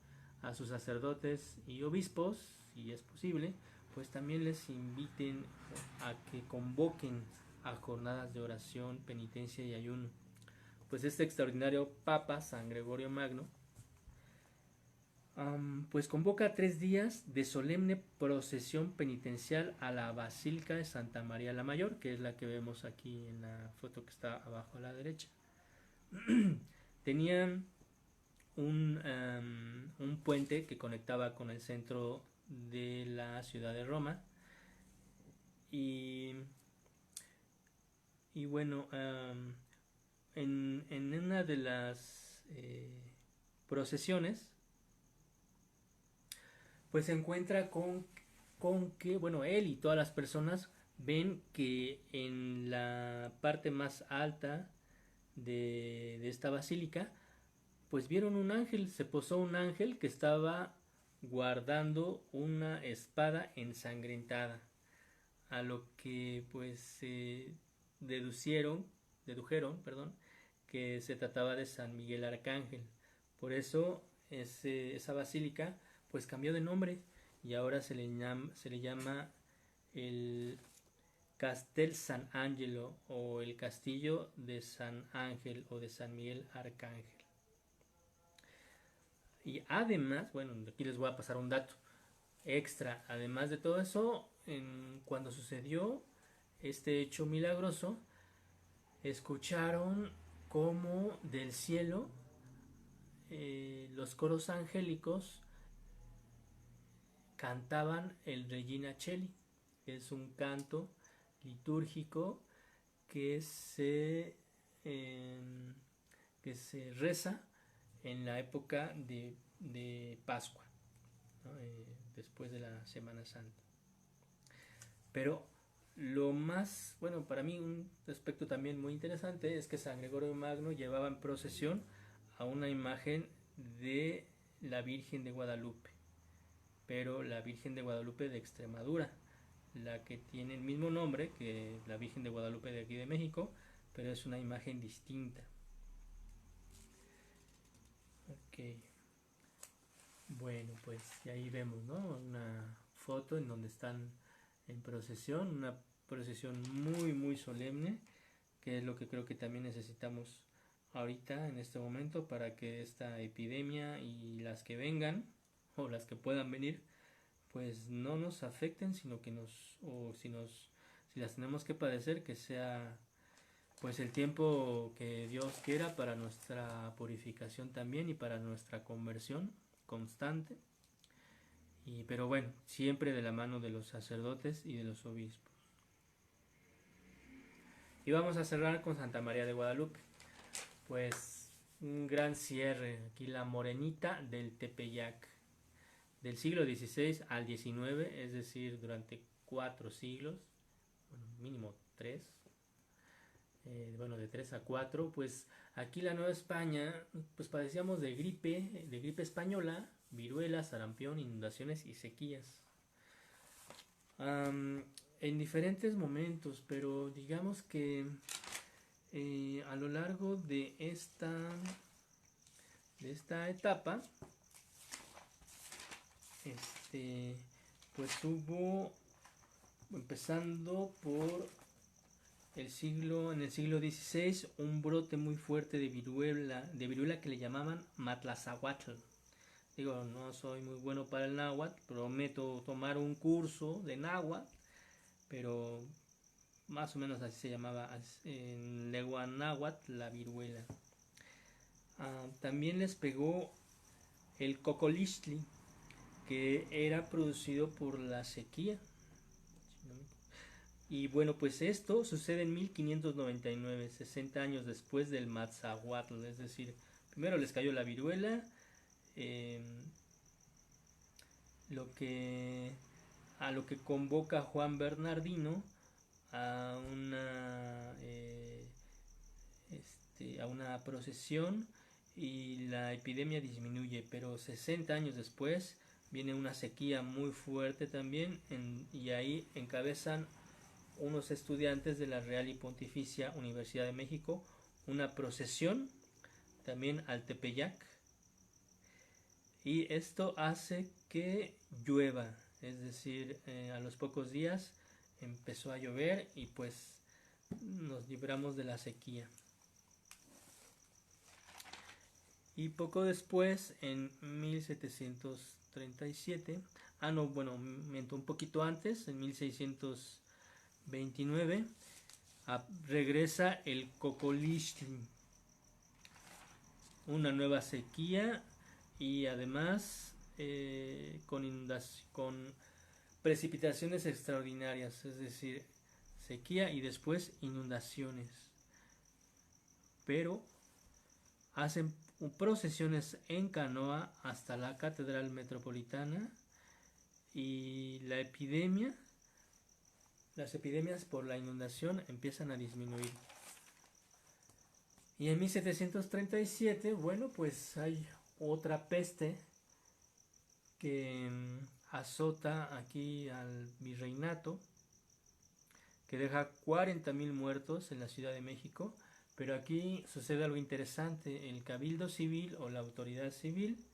a sus sacerdotes y obispos, si es posible, pues también les inviten a que convoquen a jornadas de oración, penitencia y ayuno. Pues este extraordinario Papa, San Gregorio Magno, pues convoca 3 días de solemne procesión penitencial a la Basílica de Santa María la Mayor, que es la que vemos aquí en la foto que está abajo a la derecha. Tenían un puente que conectaba con el centro de la ciudad de Roma y bueno, en una de las procesiones pues se encuentra con que, bueno, él y todas las personas ven que en la parte más alta de esta basílica pues vieron un ángel, se posó un ángel que estaba guardando una espada ensangrentada, a lo que pues dedujeron, que se trataba de San Miguel Arcángel. Por eso esa basílica pues cambió de nombre y ahora se le llama el Castel San Angelo o el Castillo de San Ángel o de San Miguel Arcángel. Y además, bueno, aquí les voy a pasar un dato extra. Además de todo eso, cuando sucedió este hecho milagroso, escucharon como del cielo los coros angélicos cantaban el Regina Coeli, que es un canto litúrgico que se reza en la época de Pascua, ¿no? Después de la Semana Santa. Pero lo más, bueno, para mí un aspecto también muy interesante es que San Gregorio Magno llevaba en procesión a una imagen de la Virgen de Guadalupe, pero la Virgen de Guadalupe de Extremadura, la que tiene el mismo nombre que la Virgen de Guadalupe de aquí de México, pero es una imagen distinta. Ok, bueno, pues ahí vemos, ¿no? Una foto en donde están en procesión, una procesión muy muy solemne, que es lo que creo que también necesitamos ahorita en este momento para que esta epidemia y las que vengan o las que puedan venir pues no nos afecten, sino que si las tenemos que padecer, que sea pues el tiempo que Dios quiera para nuestra purificación también y para nuestra conversión constante. Pero bueno, siempre de la mano de los sacerdotes y de los obispos. Y vamos a cerrar con Santa María de Guadalupe. Pues un gran cierre, aquí la Morenita del Tepeyac, del siglo XVI al XIX, es decir, durante 4 siglos, bueno, mínimo 3, bueno, de 3 a 4, pues aquí la Nueva España, pues padecíamos de gripe española, viruela, sarampión, inundaciones y sequías. En diferentes momentos, pero digamos que a lo largo de esta etapa, pues hubo, empezando por en el siglo XVI, un brote muy fuerte de viruela que le llamaban Matlazahuatl. Digo, no soy muy bueno para el náhuatl, prometo tomar un curso de náhuatl, pero más o menos así se llamaba en lengua náhuatl la viruela. También les pegó el cocolixtli, que era producido por la sequía. Y bueno, pues esto sucede en 1599, 60 años después del Matzahuatl, es decir, primero les cayó la viruela, a lo que convoca Juan Bernardino a una procesión y la epidemia disminuye, pero 60 años después viene una sequía muy fuerte también y ahí encabezan unos estudiantes de la Real y Pontificia Universidad de México una procesión también al Tepeyac, y esto hace que llueva, es decir, a los pocos días empezó a llover y pues nos libramos de la sequía. Y poco después, en 1737, miento, un poquito antes, en 1629, regresa el Cocolixtli, una nueva sequía y además con precipitaciones extraordinarias, es decir, sequía y después inundaciones. Pero hacen procesiones en canoa hasta la Catedral Metropolitana y las epidemias por la inundación empiezan a disminuir. Y en 1737, bueno, pues hay otra peste que azota aquí al virreinato, que deja 40,000 muertos en la Ciudad de México. Pero aquí sucede algo interesante. El Cabildo Civil o la autoridad civil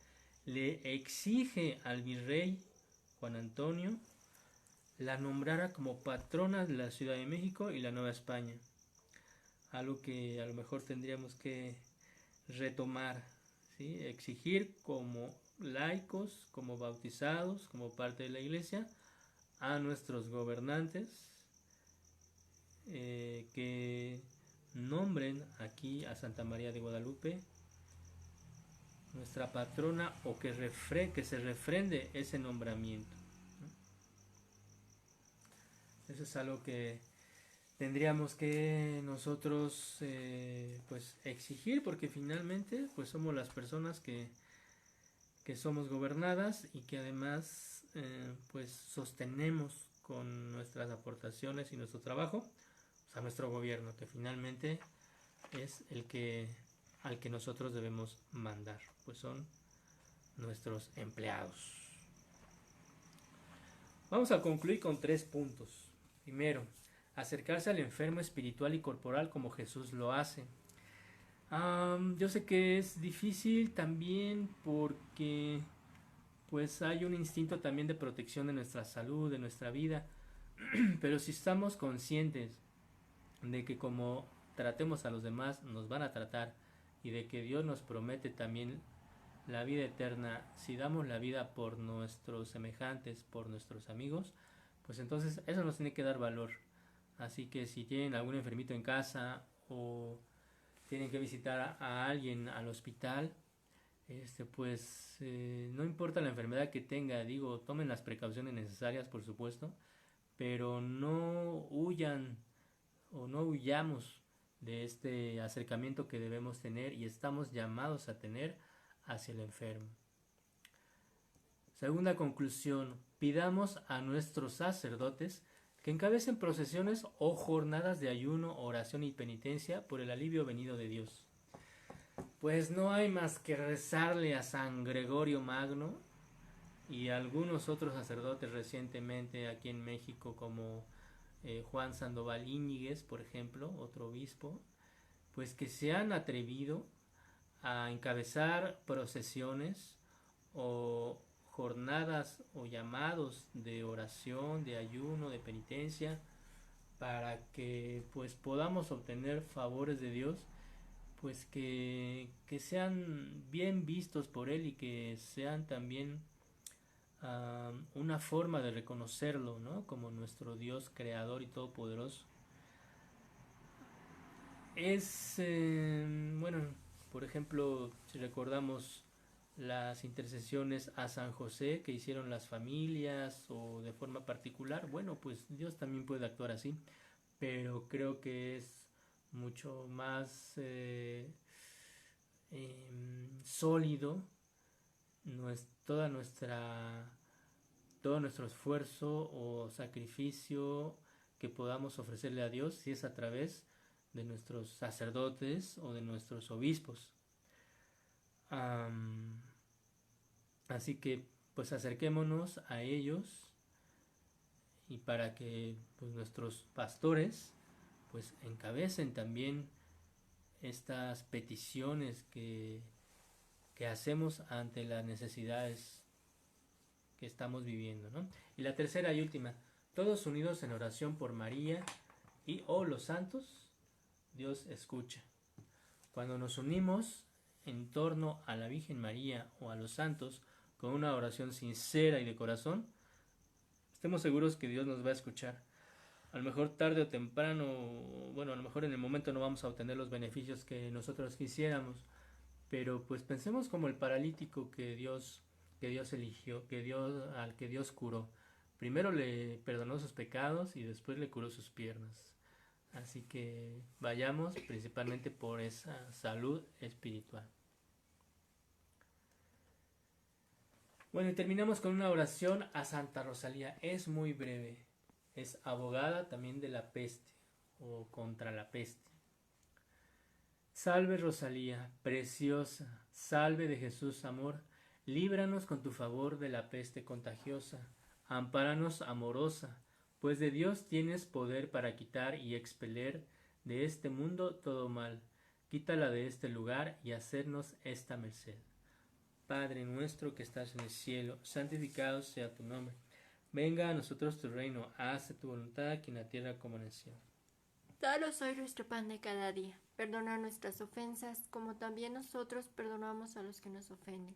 le exige al virrey Juan Antonio la nombrara como patrona de la Ciudad de México y la Nueva España. Algo que a lo mejor tendríamos que retomar, ¿sí? Exigir como laicos, como bautizados, como parte de la iglesia, a nuestros gobernantes que nombren aquí a Santa María de Guadalupe nuestra patrona, o que se refrende ese nombramiento. Eso es algo que tendríamos que nosotros pues exigir, porque finalmente pues somos las personas que somos gobernadas y que además pues sostenemos con nuestras aportaciones y nuestro trabajo a nuestro gobierno, que finalmente es al que nosotros debemos mandar, pues son nuestros empleados. Vamos a concluir con 3 puntos. Primero, acercarse al enfermo espiritual y corporal como Jesús lo hace. Yo sé que es difícil también porque pues hay un instinto también de protección de nuestra salud, de nuestra vida, pero si estamos conscientes de que como tratemos a los demás nos van a tratar, y de que Dios nos promete también la vida eterna si damos la vida por nuestros semejantes, por nuestros amigos, pues entonces eso nos tiene que dar valor. Así que si tienen algún enfermito en casa o tienen que visitar a alguien al hospital, pues no importa la enfermedad que tenga, tomen las precauciones necesarias, por supuesto, pero no huyan o no huyamos de este acercamiento que debemos tener y estamos llamados a tener hacia el enfermo. Segunda conclusión, pidamos a nuestros sacerdotes que encabecen procesiones o jornadas de ayuno, oración y penitencia por el alivio venido de Dios. Pues no hay más que rezarle a San Gregorio Magno y a algunos otros sacerdotes recientemente aquí en México, como Juan Sandoval Íñiguez, por ejemplo, otro obispo, pues que se han atrevido a encabezar procesiones o jornadas o llamados de oración, de ayuno, de penitencia, para que pues podamos obtener favores de Dios, pues que sean bien vistos por Él y que sean también una forma de reconocerlo, ¿no?, como nuestro Dios creador y todopoderoso. Bueno, por ejemplo, si recordamos las intercesiones a San José que hicieron las familias o de forma particular, bueno, pues Dios también puede actuar así, pero creo que es mucho más sólido todo nuestro esfuerzo o sacrificio que podamos ofrecerle a Dios, si es a través de nuestros sacerdotes o de nuestros obispos. Así que pues acerquémonos a ellos y para que pues, nuestros pastores pues encabecen también estas peticiones que hacemos ante las necesidades que estamos viviendo, ¿no? Y la tercera y última, todos unidos en oración por María y los santos, Dios escucha. Cuando nos unimos en torno a la Virgen María o a los santos con una oración sincera y de corazón, estemos seguros que Dios nos va a escuchar. A lo mejor tarde o temprano, bueno, a lo mejor en el momento no vamos a obtener los beneficios que nosotros quisiéramos, pero pues pensemos como el paralítico que Dios eligió, al que Dios curó. Primero le perdonó sus pecados y después le curó sus piernas. Así que vayamos principalmente por esa salud espiritual. Bueno, y terminamos con una oración a Santa Rosalía. Es muy breve. Es abogada también de la peste o contra la peste. Salve Rosalía, preciosa, salve de Jesús amor, líbranos con tu favor de la peste contagiosa, ampáranos amorosa, pues de Dios tienes poder para quitar y expeler de este mundo todo mal, quítala de este lugar y hacernos esta merced. Padre nuestro que estás en el cielo, santificado sea tu nombre, venga a nosotros tu reino, hágase tu voluntad aquí en la tierra como en el cielo. Danos hoy nuestro pan de cada día. Perdona nuestras ofensas, como también nosotros perdonamos a los que nos ofenden.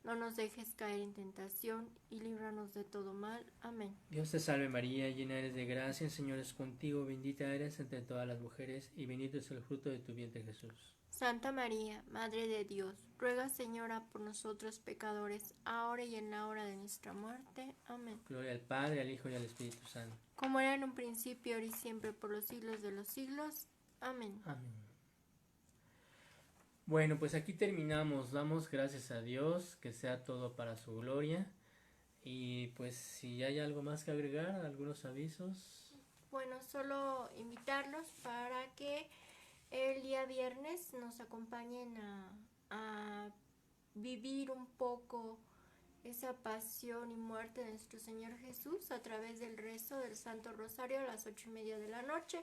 No nos dejes caer en tentación y líbranos de todo mal. Amén. Dios te salve María, llena eres de gracia, el Señor es contigo, bendita eres entre todas las mujeres y bendito es el fruto de tu vientre Jesús. Santa María, Madre de Dios, ruega Señora por nosotros pecadores, ahora y en la hora de nuestra muerte. Amén. Gloria al Padre, al Hijo y al Espíritu Santo. Como era en un principio, ahora y siempre, por los siglos de los siglos. Amén. Amén. Bueno, pues aquí terminamos. Damos gracias a Dios, que sea todo para su gloria. Y pues si hay algo más que agregar, algunos avisos. Bueno, solo invitarlos para que el día viernes nos acompañen a vivir un poco esa pasión y muerte de nuestro Señor Jesús a través del rezo del Santo Rosario a las 8:30 de la noche.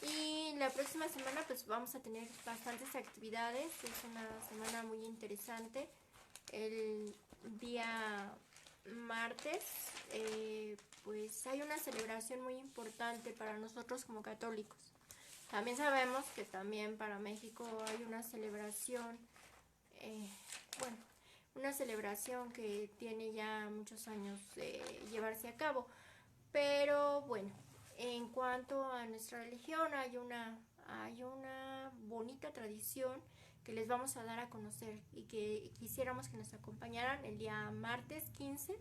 Y la próxima semana pues vamos a tener bastantes actividades, es una semana muy interesante. El día martes pues hay una celebración muy importante para nosotros como católicos. También sabemos que también para México hay una celebración, una celebración que tiene ya muchos años de llevarse a cabo. Pero bueno, en cuanto a nuestra religión hay una bonita tradición que les vamos a dar a conocer y que quisiéramos que nos acompañaran el día martes 15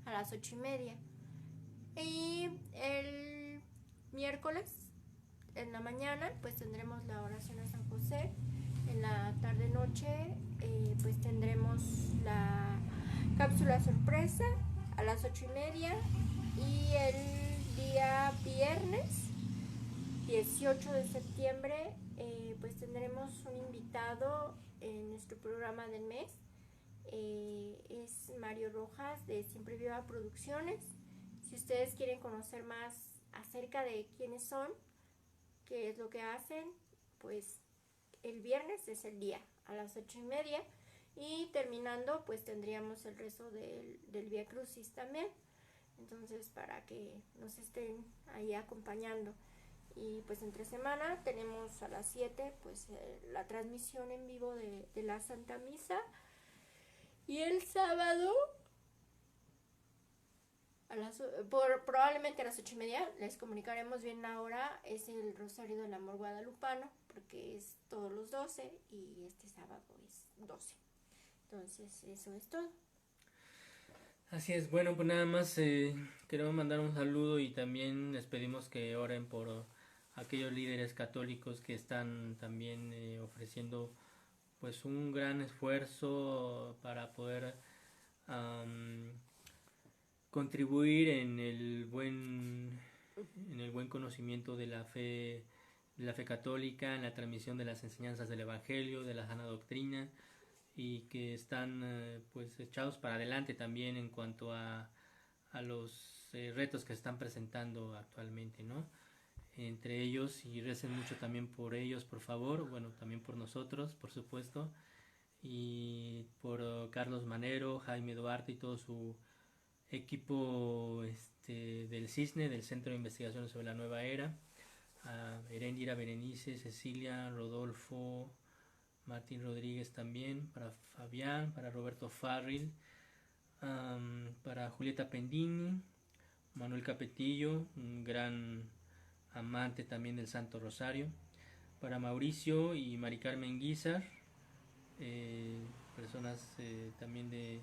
a las 8:30. Y el miércoles en la mañana pues tendremos la oración a San José. En la tarde noche pues tendremos la cápsula sorpresa a las 8:30. Y el día viernes 18 de septiembre pues tendremos un invitado en nuestro programa del mes. Es Mario Rojas de Siempre Viva Producciones. Si ustedes quieren conocer más acerca de quiénes son, qué es lo que hacen, pues el viernes es el día a las 8:30. Y terminando pues tendríamos el rezo del Vía Crucis también. Entonces para que nos estén ahí acompañando. Y pues entre semana tenemos a las 7 pues la transmisión en vivo de la Santa Misa. Y el sábado probablemente a las 8:30 les comunicaremos bien la hora. Es el Rosario del Amor Guadalupano, porque es todos los 12 y este sábado es 12. Entonces eso es todo. Así es, bueno, pues nada más queremos mandar un saludo y también les pedimos que oren por aquellos líderes católicos que están también ofreciendo pues un gran esfuerzo para poder contribuir en el buen conocimiento de la fe católica, en la transmisión de las enseñanzas del Evangelio, de la sana doctrina, y que están pues echados para adelante también en cuanto a a los retos que están presentando actualmente, ¿no? Entre ellos, y recen mucho también por ellos, por favor, bueno, también por nosotros, por supuesto, y por Carlos Manero, Jaime Duarte y todo su equipo del CISNE, del Centro de Investigaciones sobre la Nueva Era, a Erendira, Berenice, Cecilia, Rodolfo, Martín Rodríguez también, para Fabián, para Roberto Farril, para Julieta Pendini, Manuel Capetillo, un gran amante también del Santo Rosario, para Mauricio y Mari Carmen Guizar, personas también de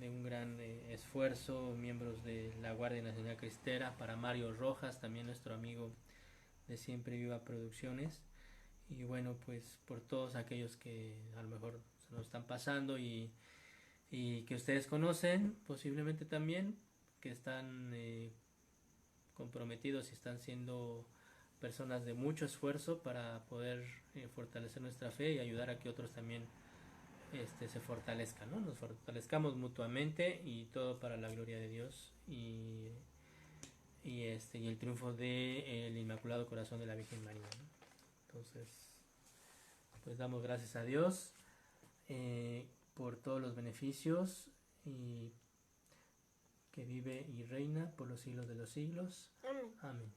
un gran esfuerzo, miembros de la Guardia Nacional Cristera, para Mario Rojas, también nuestro amigo de Siempre Viva Producciones, y bueno, pues por todos aquellos que a lo mejor se nos están pasando y que ustedes conocen posiblemente también, que están comprometidos y están siendo personas de mucho esfuerzo para poder fortalecer nuestra fe y ayudar a que otros también se fortalezcan, ¿no? Nos fortalezcamos mutuamente y todo para la gloria de Dios y el triunfo del Inmaculado Corazón de la Virgen María, ¿no? Entonces, pues damos gracias a Dios por todos los beneficios y que vive y reina por los siglos de los siglos. Amén. Amén.